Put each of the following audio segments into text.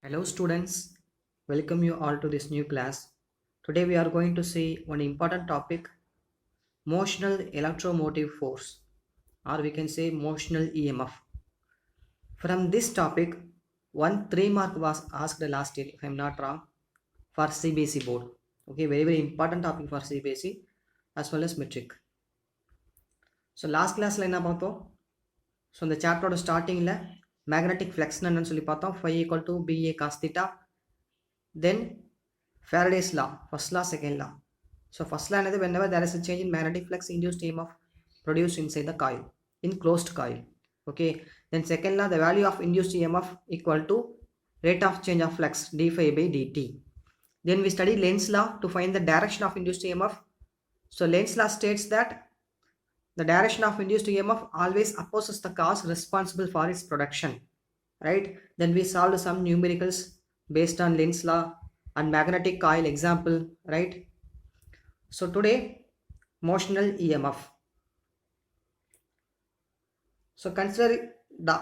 Hello students, welcome you all to this new class. Today we are going to see one important topic, motional electromotive force, or we can say motional EMF. From this topic, one 3 mark was asked last year if I am not wrong for CBSE board. Okay, very important topic for CBSE as well as metric. So last classல என்ன பார்த்தோம்? So இந்த சாப்டரோட ஸ்டார்டிங்கில் magnetic ஃப்ளக்ஸ்னு என்னன்னு சொல்லி பார்த்தோம். phi equal to BA cos theta. Then Faraday's law, first law, second law. So first law is whenever there is a change in magnetic flux, induced EMF produced inside the coil, in closed coil. Okay. Then second law, the value of induced EMF equal to rate of change of flux d phi by dt. Then we study Lenz law to find the direction of induced EMF. So Lenz law states that the direction of induced EMF always opposes the cause responsible for its production. Right. Then we solved some numericals based on Lenz law and magnetic coil example, right? So today, motional EMF. So consider the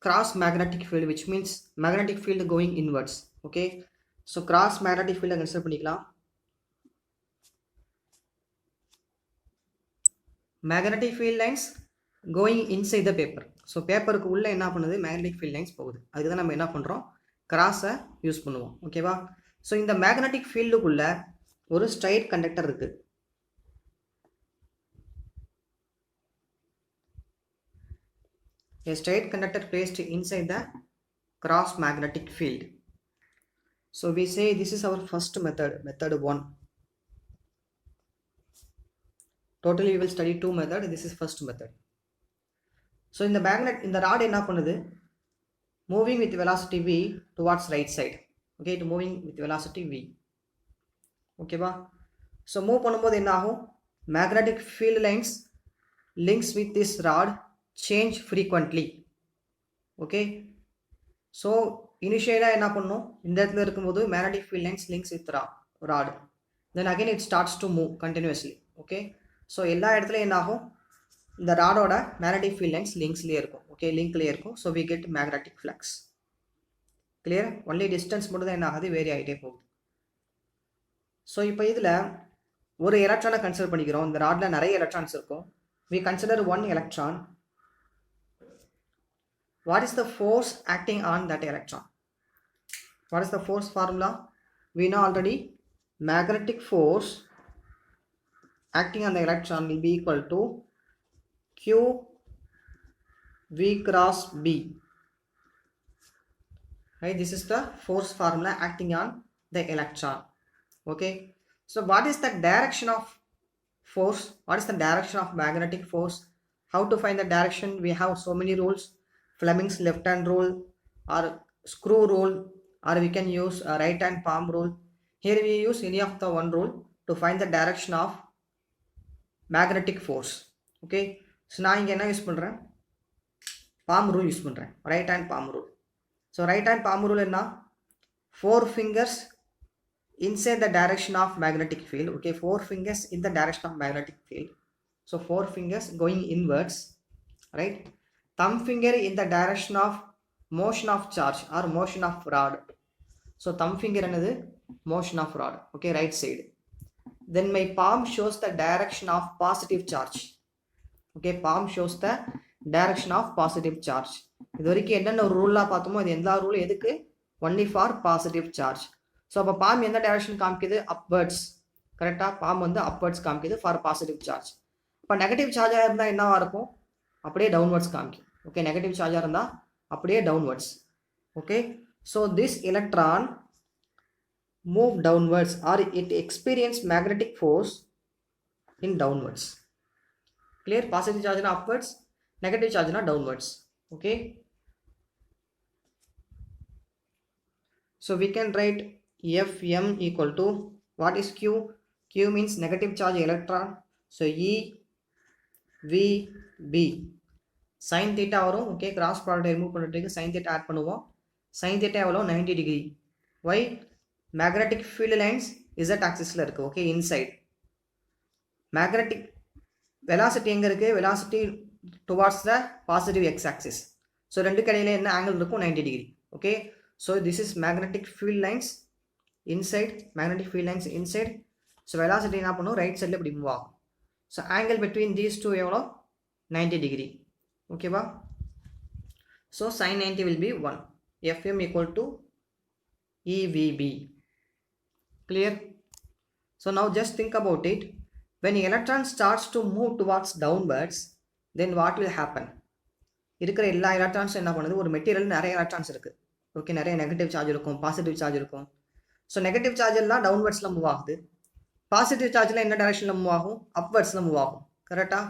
cross magnetic field, which means magnetic field going inwards. Okay, so cross magnetic field consider பண்ணிக்கலாம். Magnetic field lines going inside the paper. So பேப்பருக்கு உள்ள என்ன பண்ணுது, magnetic field lines போகுது. அதுக்கு தான் நம்ம என்ன பண்றோம், கிராஸை யூஸ் பண்ணுவோம். ஓகேவா? ஸோ இந்த மேக்னெட்டிக் ஃபீல்டுக்குள்ள ஒரு ஸ்ட்ரைட் கண்டக்டர் இருக்கு. A straight conductor placed inside the cross magnetic field. So we say this is our first method, method 1. Totally we will study 2 methods. This is first method. So in the magnet, in the rod என்ன பண்ணுது, moving with velocity v towards right side. Okay, to moving with velocity v. ஓகேவா? So move பண்ணும்போது என்ன ஆகும், magnetic field lines links with this rod change frequently. Okay, so இனிஷியலாக என்ன பண்ணும், இந்த இடத்துல இருக்கும்போது magnetic field lines links with rod, then again it starts to move continuously. Okay, so எல்லா இடத்துலையும் என்ன ஆகும், இந்த ராடோட மேக்னெட்டிக் ஃபீல்ட் லைன்ஸ் லிங்க்ஸ்லேயே இருக்கும். ஓகே, லிங்க்லேயே இருக்கும். So we get magnetic flux. Clear? Only distance மட்டும் தான் என்ன ஆகுது, வேரி ஆகிட்டே போகுது. ஸோ இப்போ இதில் ஒரு எலக்ட்ரானை கன்சிடர் பண்ணிக்கிறோம். இந்த ராடில் நிறைய எலக்ட்ரான்ஸ் இருக்கும். we consider one electron. What is the force acting on that electron? What is the force formula? We know already. Magnetic force acting on the electron will be equal to q v cross b. Right, this is the force formula acting on the electron. Okay, so what is the direction of force? What is the direction of magnetic force? How to find the direction? We have so many rules. Fleming's left hand rule, or screw rule, or we can use a right hand palm rule. Here we use any of the one rule to find the direction of magnetic force. Okay, so நான் இங்கே என்ன use பண்ணுறேன், palm rule use பண்ணுறேன், right hand palm rule. So right hand palm rule என்ன, 4 fingers inside the direction of magnetic field. Okay, 4 fingers in the direction of magnetic field. So 4 fingers going inwards, right? Thumb finger in the direction of motion of charge or motion of rod. So thumb finger another motion of rod. Okay, right side. Then my palm shows the direction of positive charge. Okay, palm shows the direction of positive charge. இது வரைக்கும் என்னென்ன ஒரு ரூலாக பார்த்தோமோ இது எல்லா ரூலும் எதுக்கு, only for positive charge. So அப்போ bomb எந்த direction காமிக்குது, அப்வர்ட்ஸ். கரெக்டாக, பாம் வந்து அப்வர்ட்ஸ் காமிக்குது ஃபார் பாசிட்டிவ் சார்ஜ். இப்போ நெகட்டிவ் சார்ஜாக இருந்தால் என்னவா இருக்கும், அப்படியே டவுன்வர்ட்ஸ் காமிக்கும். ஓகே, நெகட்டிவ் சார்ஜாக இருந்தால் அப்படியே downwards. Okay, so this electron move downwards or it experience magnetic force in downwards. Clear? Positive சார்ஜ்னா அப்வர்ட்ஸ், நெகட்டிவ் சார்ஜ்னா downwards. Okay, so we can write Fm equal to, what is Q? Q means negative charge electron. So E V B sin theta வரும். Okay, cross product remove பண்ணிட்டு sin theta add பண்ணுவோம். sin theta எவ்வளோ, 90 degree. Why? Magnetic field lines z ஆக்சிஸில் இருக்குது. Okay, inside. Magnetic velocity எங்கே இருக்குது, velocity towards the positive x axis. So ரெண்டு கடையில் என்ன ஆங்கிள் இருக்கும், 90 degree. Okay, so this is magnetic field lines inside, magnetic field lines inside. So velocity என்ன பண்ணும், right சைடில் இப்படி மூவ் ஆகும். So angle between these two எவ்வளோ, 90 degree. ஓகேவா? So sin 90 will be 1. Fm equal to EVB. Clear? So now just think about it. When electron starts to move towards downwards, then what will happen? இருக்கிற எல்லா எலக்ட்ரான்ஸும் என்ன பண்ணுது, ஒரு material நிறைய electrons இருக்குது. Okay, நிறைய நெகட்டிவ் சார்ஜ் இருக்கும், positive charge இருக்கும். ஸோ நெகட்டிவ் சார்ஜ் எல்லாம் டவுன்வர்ட்ஸில் மூவ் ஆகுது. பாசிட்டிவ் சார்ஜில் என்ன டைரக்ஷனில் மூவ் ஆகும், அப்வர்ட்ஸில் மூவ் ஆகும். கரெக்டாக?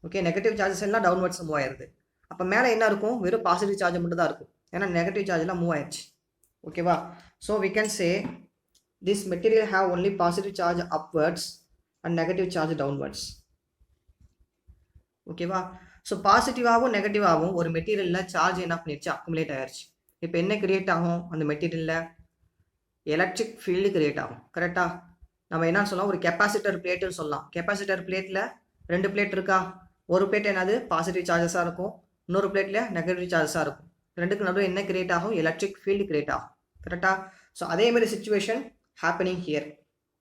ஓகே, நெகட்டிவ் சார்ஜஸ் எல்லாம் டவுன்வர்ட்ஸில் மூவ் ஆயிடுது. அப்போ மேலே என்ன இருக்கும், வெறும் பாசிட்டிவ் சார்ஜ் மட்டும் தான் இருக்கும், ஏன்னா நெகட்டிவ் சார்ஜெலாம் மூவ் ஆயிடுச்சு. ஓகேவா? So we can say this material have only positive charge upwards and negative charge downwards. ஓகேவா? ஸோ பாசிட்டிவாகவும் நெகட்டிவாகவும் ஒரு மெட்டீரியலில் சார்ஜ் என்ன பண்ணிடுச்சு, அக்குமுலேட் ஆயிடுச்சு. இப்போ என்ன கிரியேட் ஆகும், அந்த மெட்டீரியலில் எலக்ட்ரிக் ஃபீல்டு கிரியேட் ஆகும். கரெக்டாக? நம்ம என்ன சொல்லலாம், ஒரு கெப்பாசிட்டர் பிளேட்டுன்னு சொல்லலாம். கெப்பாசிட்டர் பிளேட்டில் 2 பிளேட் இருக்கா, ஒரு பிளேட் என்னது பாசிட்டிவ் சார்ஜஸாக இருக்கும், இன்னொரு பிளேட்டில் நெகட்டிவ் சார்ஜஸாக இருக்கும். ரெண்டுக்கு நடுவில் என்ன கிரியேட் ஆகும், எலக்ட்ரிக் ஃபீல்டு கிரியேட் ஆகும். கரெக்டாக? ஸோ அதே மாதிரி situation happening here.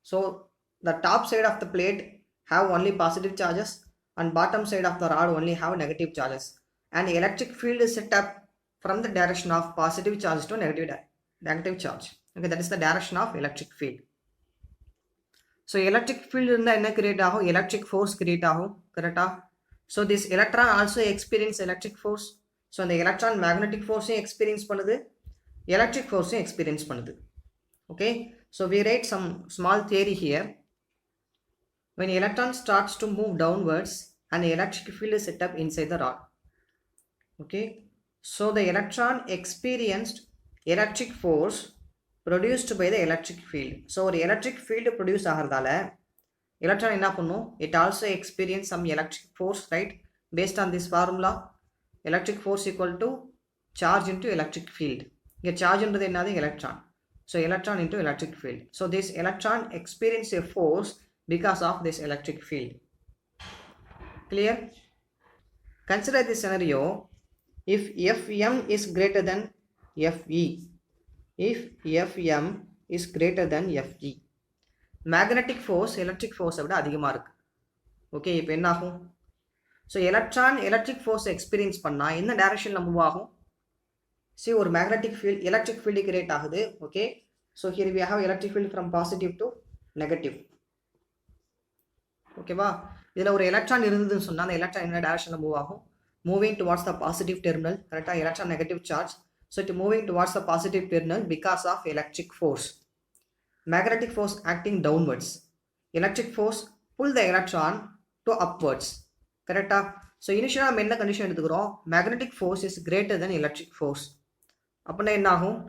So the top side of the plate have only positive charges and bottom side of the rod only have negative charges, and the electric field is set up from the direction of positive charge to negative charge. Okay, that is the direction of electric field. So electric field இருந்தா என்ன create ஆகும், electric force create ஆகும். கரெக்டா? So this electron also experience electric force. So அந்த electron magnetic force experience பண்ணுது, electric force experience பண்ணுது. Okay, so we write some small theory here. When electron starts to move downwards and the electric field is set up inside the rod. Okay, so the electron experienced electric force produced by the electric field. So ஒரு electric field produce ஆகிறதால electron என்ன பண்ணும், it also experience some electric force, right? Based on this formula, electric force equal to charge into electric field. இங்கே charge என்றது என்னது, electron. So electron into electric field. So this electron experience a force because of this electric field. Clear? Consider this scenario. If Fm is greater than Fe, if Fm is greater than Fe, magnetic force electric force விட அதிகமா இருக்கு. Okay, இப்போ என்ன ஆகும்? So electron electric force experience பண்ணால் என்ன டைரக்ஷனில் move ஆகும்? See, ஒரு magnetic field electric field create ஆகுது. Okay, so here we have electric field from positive to negative. ஓகேவா? இதில் ஒரு எலக்ட்ரான் இருந்ததுன்னு சொன்னால் அந்த எலக்ட்ரான் என்ன டைரக்ஷனில் மூவ் ஆகும், moving towards the positive terminal. கரெக்டாக? Electron negative charge, so it moving towards the positive terminal because of electric force. Magnetic force acting downwards, electric force pull the electron to upwards. கரெக்டாக? So இனிஷியலாக நம்ம என்ன condition எடுத்துக்கிறோம், magnetic force is greater than electric force. அப்படின்னா என்ன ஆகும்,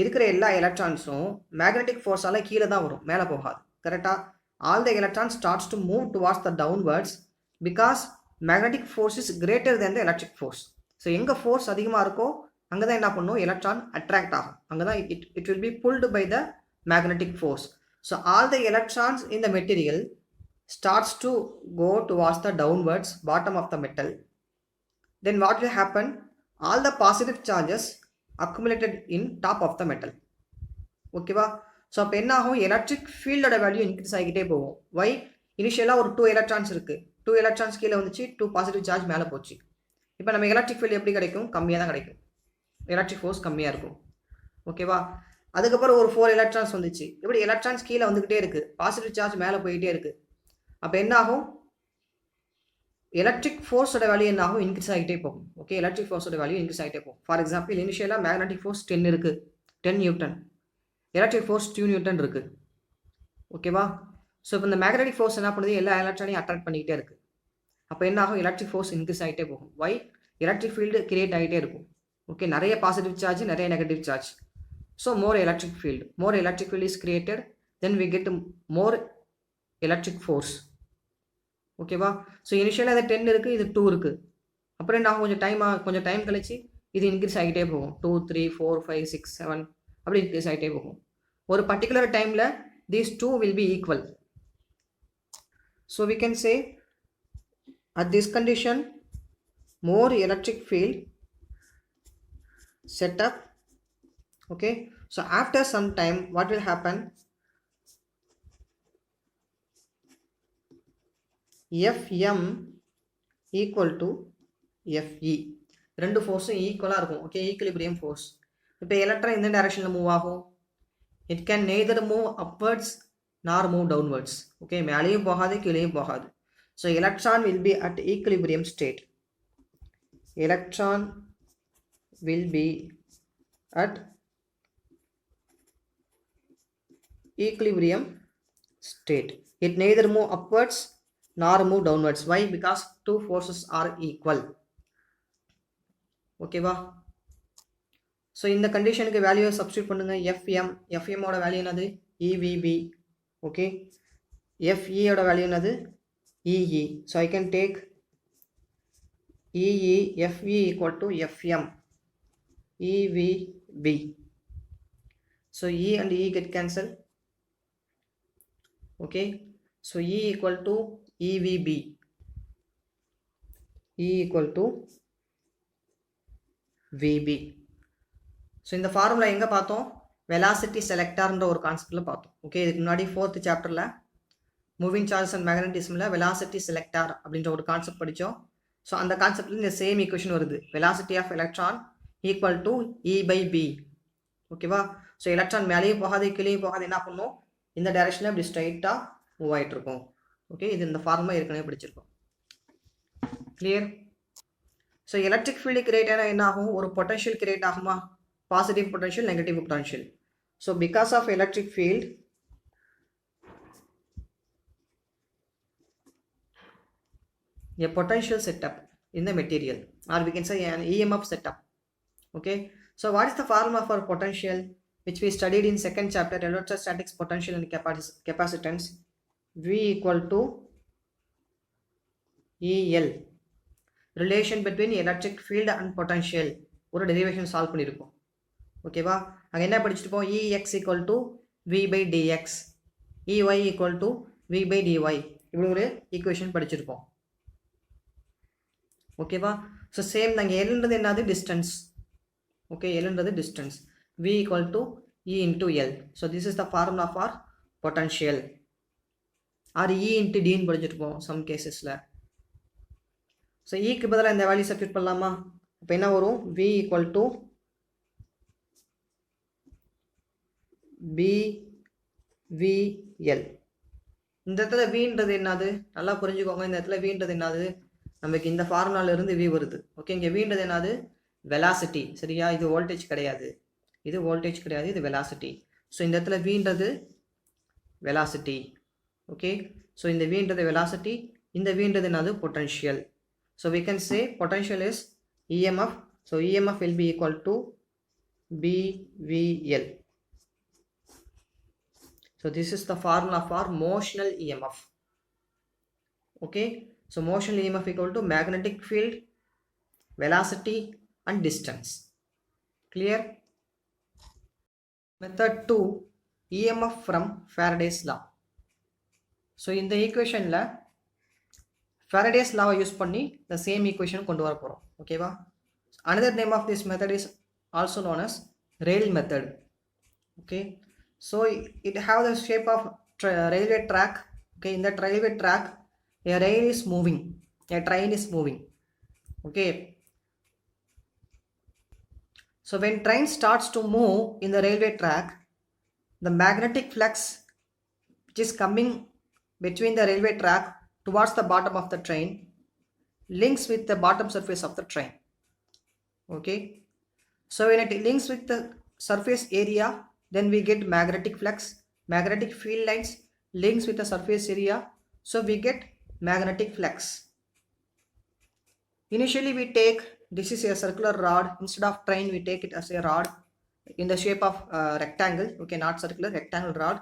இருக்கிற எல்லா எலக்ட்ரான்ஸும் மேக்னெட்டிக் ஃபோர்ஸால் கீழே தான் வரும், மேலே போகாது. கரெக்டாக? All the electron starts to move towards the downwards because magnetic force is greater then the electric force. So எங்கே ஃபோர்ஸ் அதிகமாக இருக்கோ அங்கே தான் என்ன பண்ணும், எலக்ட்ரான் அட்ராக்ட் ஆகும். அங்கே தான் it will be pulled by the magnetic force. So all the electrons in the material starts to go towards the downwards bottom of the metal. Then what will happen, all the positive charges accumulated in top of the metal. Okay va? So அப்போ என்ன ஆகும், electric ஃபீல்டோட value increase ஆகிட்டே போகும். வை? இனிஷியலாக ஒரு 2 electrons இருக்குது, 2 electrons கீழே வந்துச்சு, 2 பாசிட்டிவ் சார்ஜ் மேலே போச்சு. இப்போ நம்ம எலக்ட்ரிக் ஃபீல்டு எப்படி கிடைக்கும், கம்மியாக தான் கிடைக்கும், எலக்ட்ரிக் ஃபோர்ஸ் கம்மியாக இருக்கும். ஓகேவா? அதுக்கப்புறம் ஒரு 4 எலக்ட்ரான்ஸ் வந்துச்சு, இப்படி எலக்ட்ரான்ஸ் கீழே வந்துக்கிட்டே இருக்குது, பாசிட்டிவ் சார்ஜ் மேலே போயிட்டே இருக்குது. அப்போ என்ன ஆகும், எலக்ட்ரிக் ஃபோர்ஸோட வேல்யூ என்ன ஆகும், இன்க்ரீஸ் ஆகிட்டே போகும். ஓகே, எலக்ட்ரிக் ஃபோர்ஸோட வேல்யூ இன்க்ரீஸ் ஆகிட்டே போகும். ஃபார் எக்ஸாம்பிள், இனிஷியலாக மேக்னெட்டிக் ஃபோர்ஸ் 10 இருக்குது, 10 நியூட்டன். எலக்ட்ரிக் ஃபோர்ஸ் 2 நியூட்டன் இருக்குது. ஓகேவா? ஸோ இப்போ இந்த மேக்னெட்டிக் ஃபோர்ஸ் என்ன பண்ணுது, எல்லா எலக்ட்ரானையும் அட்ராக்ட் பண்ணிக்கிட்டே இருக்குது. அப்போ என்ன ஆகும், எலக்ட்ரிக் ஃபோர்ஸ் இன்க்ரீஸ் ஆகிட்டே போகும். வை? எலக்ட்ரிக் ஃபீல்டு கிரியேட் ஆகிட்டே இருக்கும். ஓகே, நிறைய பாசிட்டிவ் சார்ஜ், நிறைய negative charge. So more electric field is created, then we get more electric force. ஓகேவா? ஸோ இனிஷியலாக இது 10 இருக்குது, இது 2 இருக்குது. அப்புறம் என்ன ஆகும், கொஞ்சம் டைம் கழிச்சு இது இன்க்ரீஸ் ஆகிட்டே போகும். 2, 3, 4, 5, 6, 7 அப்படி இன்க்ரீஸ் ஆகிட்டே போகும். ஒரு பர்டிகுலர் டைமில் these two will be equal. So we can say at this condition more electric field set up Okay, so after some time what will happen? Fm equal to Fe. ரெண்டு ஃபோர்ஸும் ஈக்குவலாக இருக்கும். Okay, equilibrium force. இப்போ electron எந்த டைரக்ஷனில் move ஆகும்? It can neither move upwards நார் move downwards. Okay, மேலேயும் போகாது கீழேயும் போகாது. So electron will be at equilibrium state. Electron will be at equilibrium state. It neither move upwards nor move downwards. Why? Because two forces are equal. Okay வா? So இந்த கண்டிஷனுக்கு வேல்யூவை substitute பண்ணுங்க. எஃப்எம்மோட வேல்யூ என்னது? இவிபி. ஓகே, எஃப்இயோட value என்னது? EE. So I can take EE FE equal to FM EVB. So E and E get cancelled. Okay, so E equal to EVB. E equal to VB. So இந்த formula எங்கே பார்த்தோம்? Velocity செலக்டார்ன்ற ஒரு கான்செப்டில் பார்த்தோம். Okay, இதுக்கு முன்னாடி 4th சாப்டரில் moving charges and மேக்னட்டிசமில் வெலாசிட்டி செலக்டார் அப்படின்ற ஒரு கான்செப்ட் படித்தோம். ஸோ அந்த கான்செப்டில் இந்த சேம் ஈக்குவேஷன் வருது. Velocity of electron equal to E by B. ஓகேவா? ஸோ எலக்ட்ரான் மேலேயும் போகாது கீழேயும் போகாது, என்ன பண்ணும்? இந்த டைரக்ஷனில் இப்படி ஸ்ட்ரைட்டாக மூவ் ஆகிட்டு இருக்கும். ஓகே, இது இந்த ஃபார்முலா ஏற்கனவே படிச்சிருக்கோம். Clear? So electric field create ஆனால் என்ன ஆகும்? ஒரு பொட்டன்ஷியல் கிரியேட் ஆகுமா? Positive potential, negative potential. So because of electric field a potential setup in the material, or we can say an EMF setup. Okay, so what is the formula for potential, which we studied in 2nd chapter, electrostatics, potential and capacitance? V equal to EL, relation between electric field and potential. ஒரு derivation solve பண்ணியிருக்கோம். ஓகேவா? அங்கே என்ன படிச்சுட்டுப்போம்? EX equal to V by dx, EY equal to V by dy, இப்படி ஒரு equation படிச்சிருப்போம். ஓகேவா? So same நாங்கள் எல்ன்றது என்னது? டிஸ்டன்ஸ். ஓகே, எல்ன்றது distance. V equal to E into L. So this is the formula for potential. Or E into Dன்னு படிச்சிருப்போம் சம் கேசஸில். ஸோ ஈக்கு பதிலாக இந்த வேல்யூ சப்ஸ்டியூட் பண்ணலாமா? இப்போ என்ன வரும்? V equal to BVL. இந்த இடத்துல Vன்றது என்னது? நல்லா புரிஞ்சுக்கோங்க. இந்த இடத்துல Vன்றது என்னது? நமக்கு இந்த ஃபார்முலால இருந்து V வருது. ஓகே, இங்கே Vன்றது என்னது? வெலாசிட்டி. சரியா? இது வோல்டேஜ் கிடையாது, இது வோல்டேஜ் கிடையாது, இது வெலாசிட்டி. ஸோ இந்த இடத்துல Vன்றது வெலாசிட்டி. ஓகே, ஸோ இந்த Vன்றது வெலாசிட்டி, இந்த Vன்றது என்னது? Potential. So we can say potential is EMF. So EMF will be equal to BVL. So this is the formula for motional EMF. Okay, so motional EMF equal to magnetic field, velocity and distance. Clear? Method 2, EMF from Faraday's law. So in the equation la Faraday's law use பண்ணி the same equation கொண்டு வர போறோம். ஓகேவா? Another name of this method is also known as rail method. Okay, so it have the shape of railway track. Okay, in that railway track a rail is moving, a train is moving. Okay, so when train starts to move in the railway track, the magnetic flux which is coming between the railway track towards the bottom of the train links with the bottom surface of the train. Okay, so when it links with the surface area, then we get magnetic flux. Magnetic field lines links with the surface area, so we get magnetic flux. Initially we take, this is a circular rod. Instead of train we take it as a rod in the shape of rectangle. Okay, not circular, rectangle rod,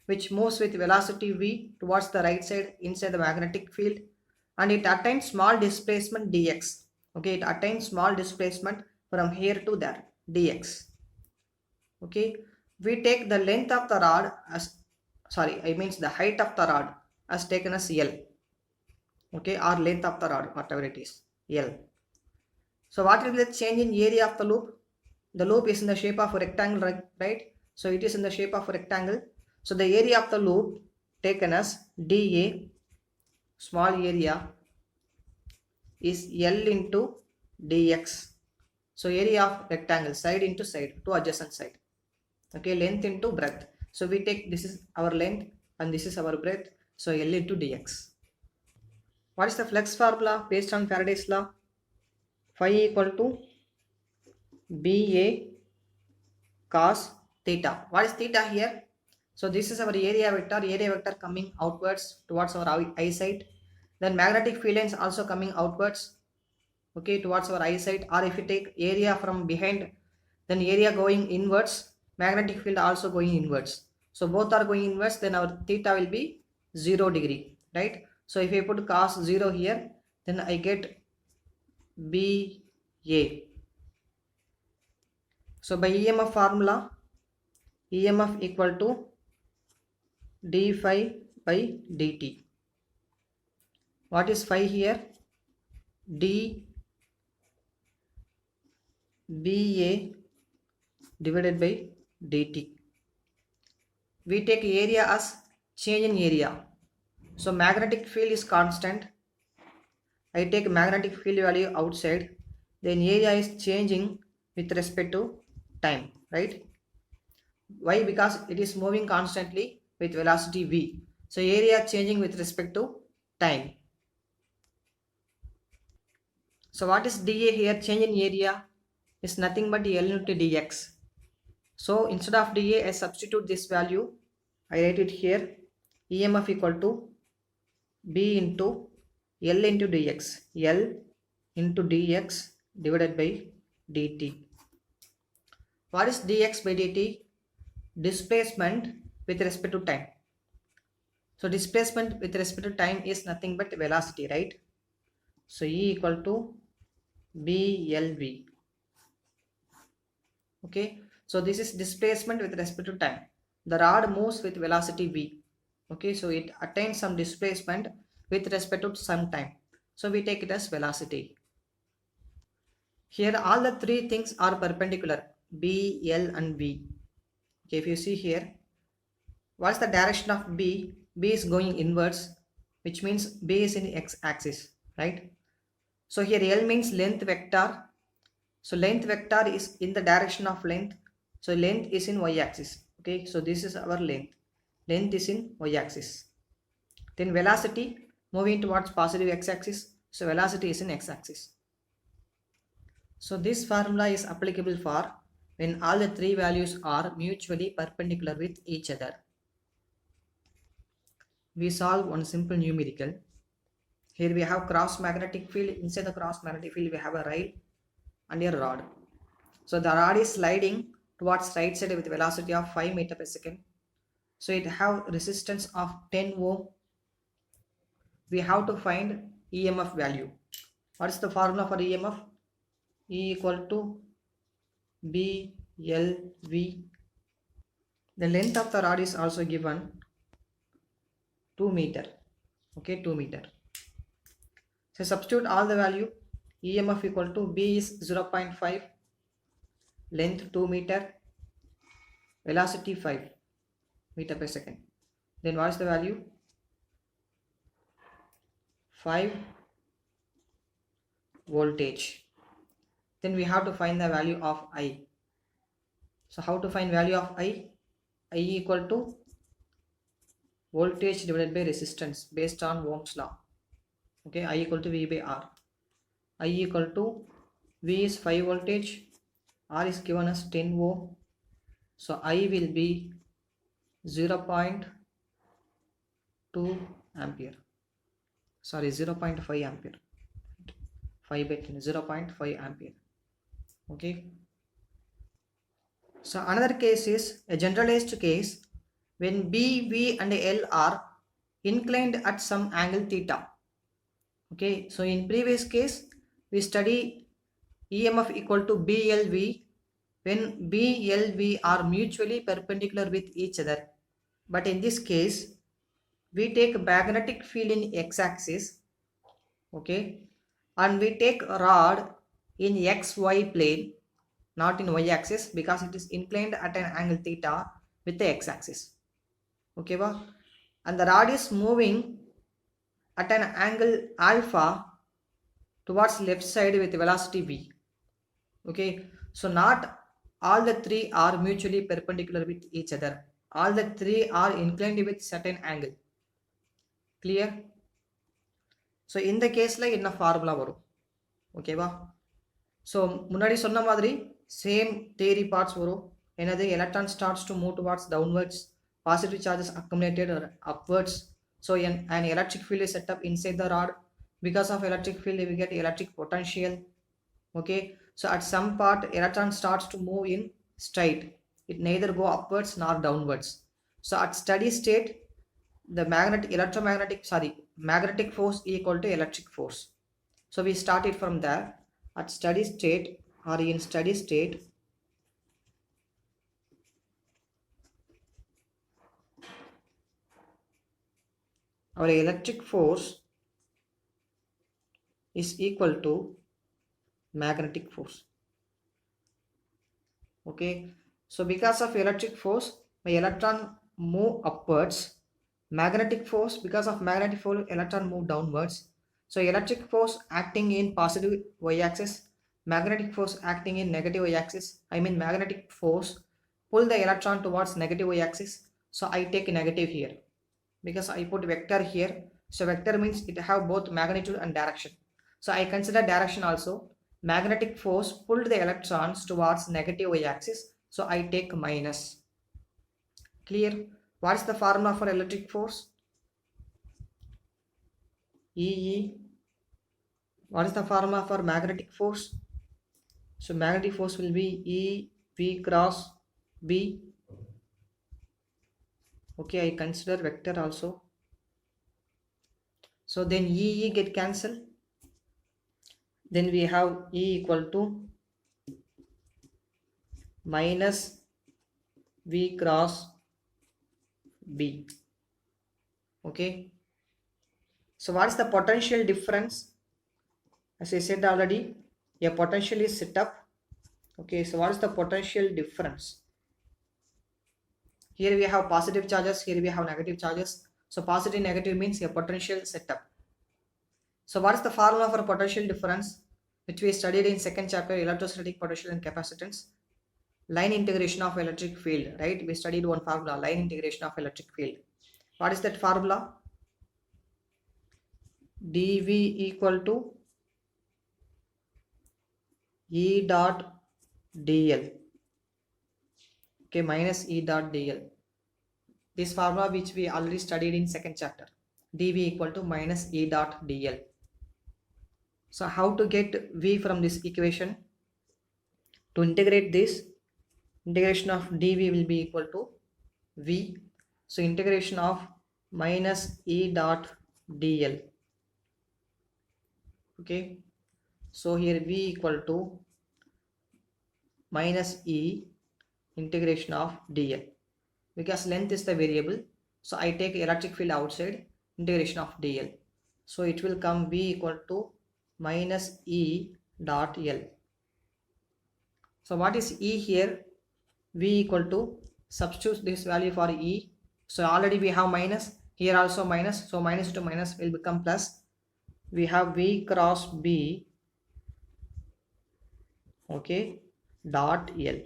which moves with velocity V towards the right side inside the magnetic field, and it attains small displacement dx. Okay, it attains small displacement from here to there, dx. Okay, we take the length of the rod as, I means the height of the rod as taken as L. Okay, or length of the rod, whatever it is, L. So what will be the change in area of the loop? The loop is in the shape of a rectangle, right? So it is in the shape of a rectangle. So the area of the loop taken as dA, small area, is L into dx. So area of rectangle, side into side, two adjacent side. Okay, length into breadth. So we take, this is our length and this is our breadth. So L into dx. What is the flux formula based on Faraday's law? Phi equal to BA cos theta. What is theta here? So this is our area vector coming outwards towards our eyesight. Then magnetic field lines also coming outwards, okay, towards our eyesight. Or if you take area from behind, then area going inwards, magnetic field also going inwards. So both are going inwards, then our theta will be 0 degree, right? So if I put cos 0 here, then I get BA. So by EMF formula, EMF equal to d phi by dt. What is phi here? D BA divided by dt. We take area as change in area. So magnetic field is constant. I take magnetic field value outside. Then area is changing with respect to time, right? Why? Because it is moving constantly with velocity v. So area changing with respect to time. So what is dA here? Change in area is nothing but L into dx. So instead of dA, I substitute this value. I write it here. EMF equal to B into L into dx. L into dx divided by dt. What is dx by dt? Displacement with respect to time. So displacement with respect to time is nothing but velocity, right? So E equal to BLV. Okay, so this is displacement with respect to time. The rod moves with velocity v. Okay, so it attains some displacement with respect to some time. So we take it as velocity. Here all the three things are perpendicular, B, L and V. Okay, if you see here, what's the direction of B? B is going inwards, which means B is in x-axis, right? So here L means length vector. So length vector is in the direction of length. So length is in y-axis. Okay, so this is our length. Length is in y-axis. Then velocity moving towards positive x-axis. So velocity is in x-axis. So this formula is applicable for when all the three values are mutually perpendicular with each other. We solve one simple numerical. Here we have cross magnetic field. Inside the cross magnetic field we have a rail and a rod. So the rod is sliding towards right side with velocity of 5 meter per second. So it have resistance of 10 ohm. We have to find EMF value. What is the formula for EMF? E equal to BLV. The length of the rod is also given 2 meter. Okay, 2 meter. So substitute all the value. EMF equal to B is 0.5, length 2 meter, velocity 5 meter per second. Then what is the value? 5 voltage. Then we have to find the value of I. So how to find value of I? I equal to voltage divided by resistance based on Ohm's law. Okay, I equal to V by R. I equal to V is 5 voltage, R is given as 10 ohm. So I will be 0.2 ampere. Sorry, 0.5 ampere. 5 by 10, 0.5 ampere. Okay. So another case is a generalized case when B, V and L are inclined at some angle theta. Okay, so in previous case we study EMF equal to BLV when BLV are mutually perpendicular with each other. But in this case we take magnetic field in x-axis, okay, and we take rod in xy plane. not in y-axis because it is inclined at an angle theta with the x-axis. Okay, ba? And the rod is moving at an angle alpha towards left side with velocity v. Okay, so not all the three are mutually perpendicular with each other. All the three are inclined with certain angle. Clear? So இந்த கேஸ்ல என்ன formula வரும்? ஓகேவா? So முன்னாடி சொன்ன மாதிரி same theory parts வரும். என்னது electron starts to move towards downwards, positive charges accumulated or upwards. So an electric field is set up inside the rod. Because of electric field we get electric potential. Okay, so at some part electron starts to move in straight. It neither go upwards nor downwards. So at steady state the magnetic force equal to electric force. So we started from there. At steady state or in steady state, our electric force is equal to magnetic force. Okay, so because of electric force my electron move upwards. Magnetic force, because of magnetic force electron move downwards. So electric force acting in positive y-axis, magnetic force acting in negative y-axis. I mean magnetic force pull the electron towards negative y-axis. So I take negative here because I put vector here. So vector means it have both magnitude and direction. So I consider direction also. Magnetic force pulled the electrons towards negative y-axis. So I take minus. Clear? What is the formula for electric force? EE. What is the formula for magnetic force? So magnetic force will be E V cross B. Okay, I consider vector also. So then EE get cancelled. Then we have E equal to minus V cross B. Okay, so what is the potential difference? As I said already, a potential is set up. Okay, so what is the potential difference? Here we have positive charges, here we have negative charges. So positive negative means a potential setup. So what is the formula for potential difference, which we studied in second chapter, electrostatic potential and capacitance? Line integration of electric field, right? We studied one formula, line integration of electric field. What is that formula? dV equal to E dot dl. Okay, minus E dot dl. This formula which we already studied in second chapter, dV equal to minus E dot dl. So how to get V from this equation? To integrate this, integration of dV will be equal to V. So integration of minus E dot dl. Okay, so here V equal to minus E integration of dl. Because length is the variable, so I take electric field outside, integration of dl. So it will come V equal to minus E dot l. So what is E here? V equal to, substitute this value for E. So already we have minus, here also minus, so minus to minus will become plus. We have V cross B, okay, dot L.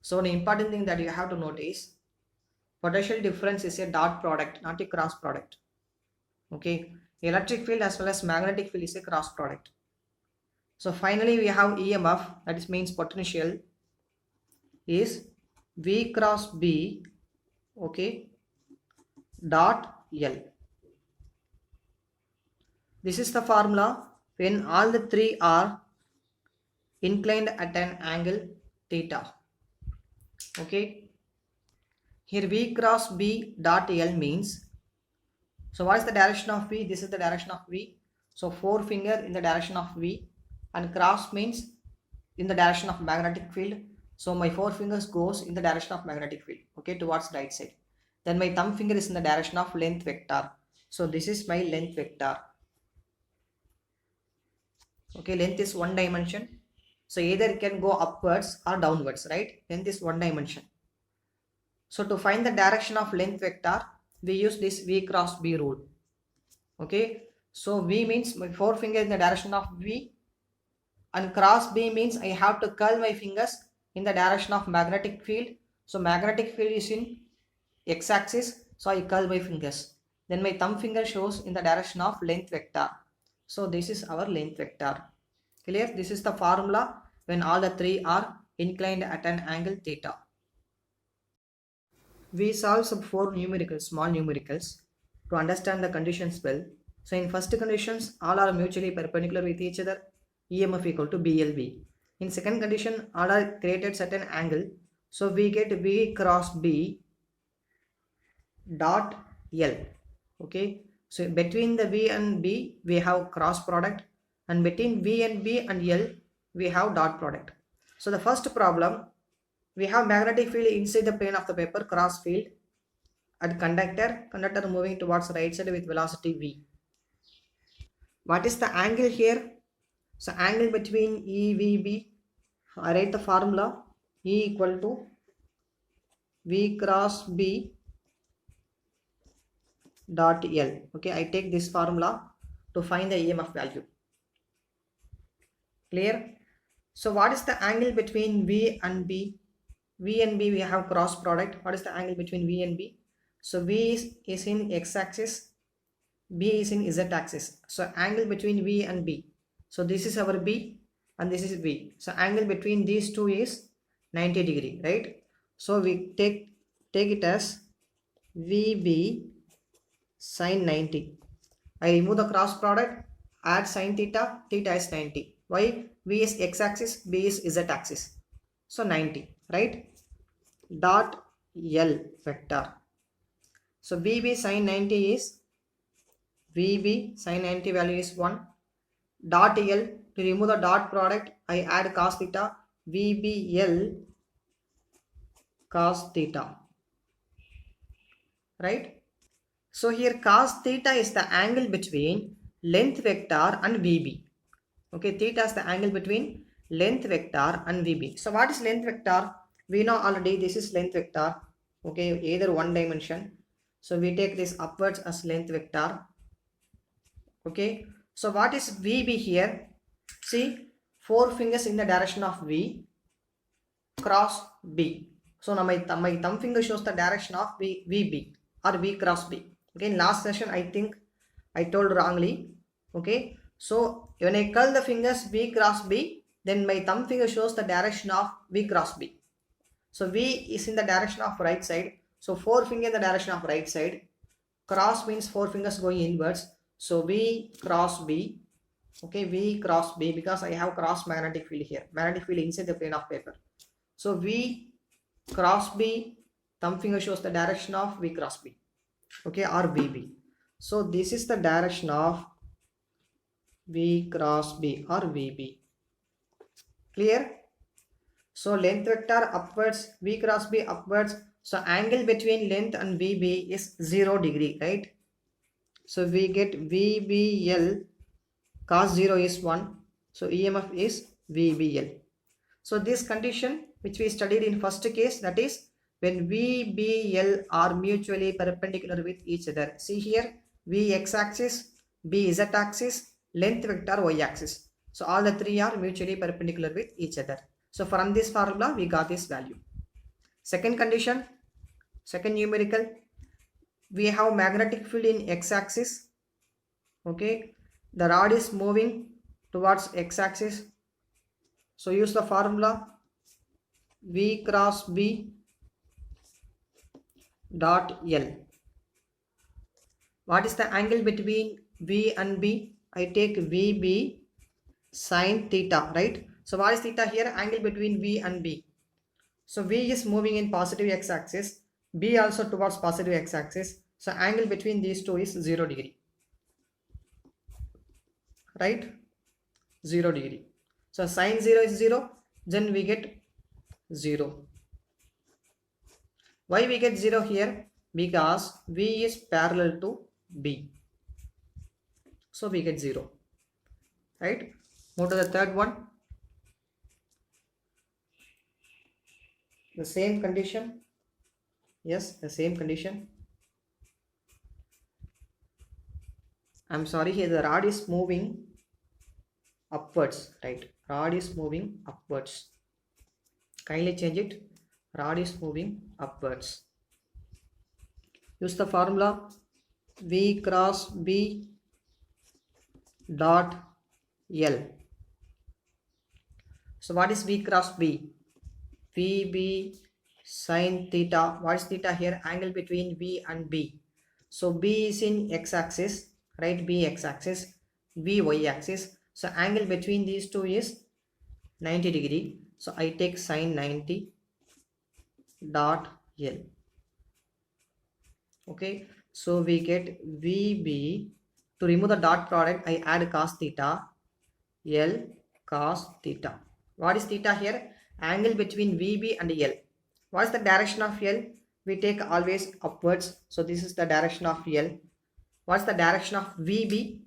So the important thing that you have to note is potential difference is a dot product, not a cross product. Okay, electric field as well as magnetic field is a cross product. So finally we have EMF, that is means potential is V cross B, okay, dot L. This is the formula when all the three are inclined at an angle theta. Okay, here V cross B dot L means, so what is the direction of V? This is the direction of V. So forefinger in the direction of V, and cross means in the direction of magnetic field. So my forefingers goes in the direction of magnetic field, okay, towards right side. Then my thumb finger is in the direction of length vector. So this is my length vector. Okay, length is one dimension. So either it can go upwards or downwards, right? Length is one dimension. So to find the direction of length vector, we use this V cross B rule. Okay, so V means my forefinger in the direction of V, and cross B means I have to curl my fingers in the direction of magnetic field. So magnetic field is in x-axis, so I curl my fingers. Then my thumb finger shows in the direction of length vector. So this is our length vector. Clear? This is the formula when all the three are inclined at an angle theta. We solve some four numericals, small numericals, to understand the conditions well. So in first conditions, all are mutually perpendicular with each other, EMF equal to BLV. In second condition, all are created certain angle, so we get V cross B dot L. Okay, so between the V and B we have cross product, and between V and B and L we have dot product. So the first problem, we have magnetic field inside the plane of the paper, cross field, and conductor moving towards right side with velocity V. What is the angle here? So angle between EVB, I write the formula, E equal to V cross B dot L. Okay, I take this formula to find the EMF value. Clear? So what is the angle between V and B? V and B we have cross product. What is the angle between V and B? So V is in x-axis, B is in z-axis. So angle between V and B. So this is our B and this is V. So angle between these two is 90 degree, right? So we take it as VB sin 90. I remove the cross product, add sin theta, theta is 90. Why? V is x-axis, B is z-axis. So 90, right? Dot L vector. So VB sin 90 is, VB sin 90 value is 1. Dot L, to remove the dot product, I add cos theta, VBL cos theta, right? So here cos theta is the angle between length vector and VB. Okay, theta is the angle between length vector and VB. So what is length vector? We know already this is length vector. Okay, either one dimension. So we take this upwards as length vector. Okay, so what is VB here? See, four fingers in the direction of V cross B. So now my thumb finger shows the direction of VB or V cross B. Okay, in last session I think I told wrongly. Okay, so when I curl the fingers V cross B, then my thumb finger shows the direction of V cross B. So V is in the direction of right side. So four finger in the direction of right side. Cross means four fingers going inwards. So V cross B. Okay, V cross B, because I have cross magnetic field here. Magnetic field inside the plane of paper. So V cross B, thumb finger shows the direction of V cross B. Okay, or VB. So this is the direction of V cross B or VB. Clear? So length vector upwards, V cross B upwards. So angle between length and VB is 0 degree, right? So we get VBL cos 0 is 1. So EMF is VBL. So this condition which we studied in first case, that is when VBL are mutually perpendicular with each other. See here, V x-axis, B z-axis, length vector y-axis. So all the three are mutually perpendicular with each other. So from this formula we got this value. Second condition, second numerical, we have magnetic field in x-axis. Okay, the rod is moving towards x-axis. So use the formula V cross B dot L. What is the angle between V and B? I take VB sin theta, right? So what is theta here? Angle between V and B. So V is moving in positive x-axis, B also towards positive x-axis. So angle between these two is 0 degree, right? 0 degree. So sin 0 is 0, then we get 0. Why we get 0 here? Because V is parallel to B. So we get 0, right? Move to the third one. The same condition. Yes, the same condition. I'm sorry, here the rod is moving upwards, right? Rod is moving upwards. Kindly change it. Rod is moving upwards. Use the formula V cross B dot L. So what is V cross B? VB sine theta. What is theta here? Angle between V and B. So B is in x-axis, right? B x-axis, V y-axis. So angle between these two is 90 degree. So I take sine 90 dot L. Okay. So we get VB. To remove the dot product, I add cos theta. L cos theta. What is theta here? Angle between VB and L. What is the direction of L? We take always upwards. So this is the direction of L. What's the direction of VB?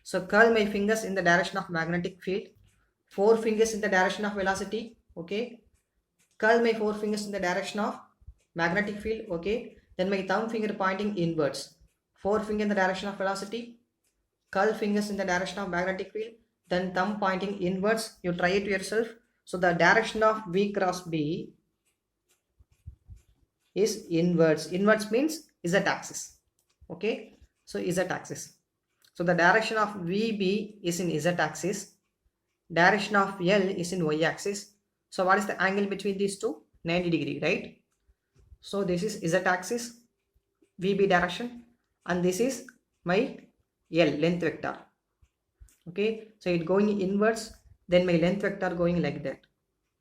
So curl my fingers in the direction of magnetic field. 4 fingers in the direction of velocity. Okay. Curl my 4 fingers in the direction of magnetic field. Okay. Then my thumb finger pointing inwards. 4 fingers in the direction of velocity. Curl fingers in the direction of magnetic field. Then thumb pointing inwards. You try it yourself. So the direction of V cross B is inwards. Inwards means Z axis. Okay. So Z axis. So the direction of VB is in Z axis. Direction of L is in Y axis. So what is the angle between these two? 90 degree, right? So this is Z axis, VB direction, and this is my L, length vector. Okay, so it going inwards, then my length vector going like that.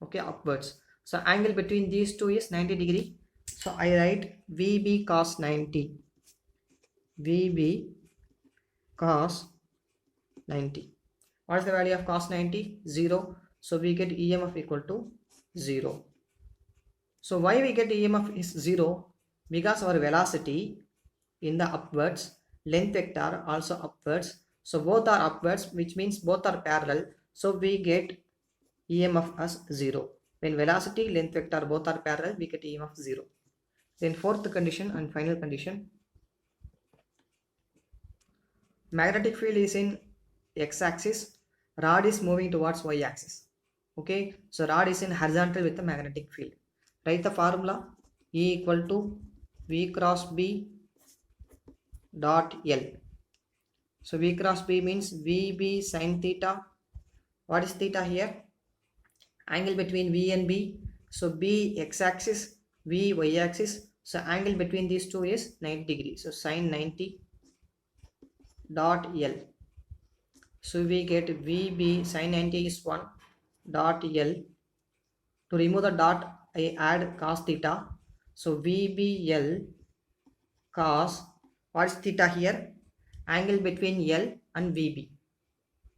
Okay, upwards. So angle between these two is 90 degree. So I write VB cos 90. VB cos 90. What is the value of cos 90? 0. So we get EMF equal to 0. So why we get EMF is 0? Because our velocity in the upwards, length vector also upwards. So both are upwards, which means both are parallel. So we get EMF as 0. When velocity, length vector both are parallel, we get EMF 0. Then fourth condition and final condition. Magnetic field is in x-axis. Rod is moving towards y-axis. Okay, so rod is in horizontal with the magnetic field. Write the formula E equal to V cross B dot L. So V cross B means VB sine theta. What is theta here? Angle between V and B. So B x-axis, V y-axis. So angle between these two is 90 degrees. So sine 90 dot L. So we get VB sine 90 is 1 dot L. To remove the dot, I add cos theta. So VBL cos, what is theta here? Angle between L and VB.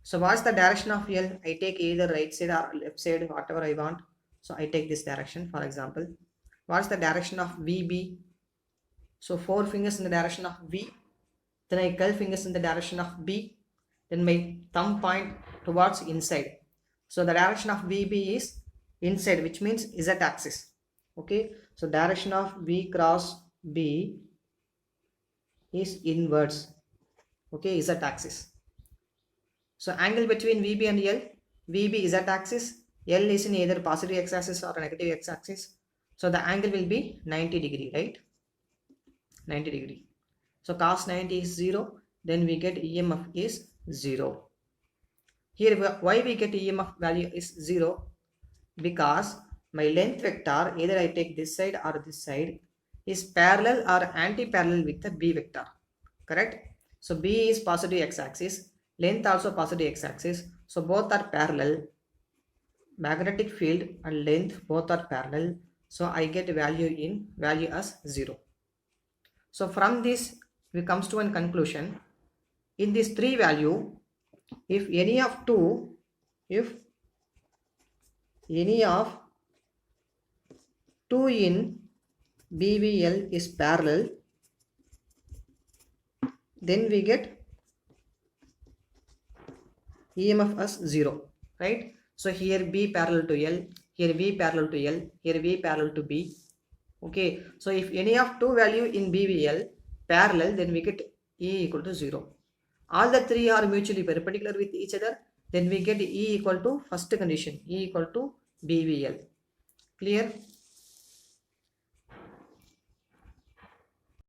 So what's the direction of L? I take either right side or left side, whatever I want. So I take this direction, for example. What's the direction of VB? So 4 fingers in the direction of V. Then I curl fingers in the direction of B. Then my thumb point towards inside. So the direction of VB is inside, which means Z axis. Okay, so direction of V cross B is inwards. Okay, Z axis. So angle between VB and L, VB is Z axis, L is in either positive x axis or negative x axis. So the angle will be 90 degree, right? 90 degree. So cos 90 is 0, then we get EMF is 0. Here why we get EMF value is 0? Because my length vector, either I take this side or this side, is parallel or anti-parallel with the B vector. Correct? So B is positive x-axis, length also positive x-axis. So both are parallel. Magnetic field and length both are parallel. So I get value as 0. So from this we comes to a conclusion. In this 3 value, if any of 2 in BVL is parallel, then we get EMF as 0, right? So here B parallel to L, here V parallel to L, here V parallel to B. Okay, so if any of two value in BVL parallel, then we get E equal to 0. All the three are mutually perpendicular with each other, then we get E equal to first condition, E equal to BVL. Clear?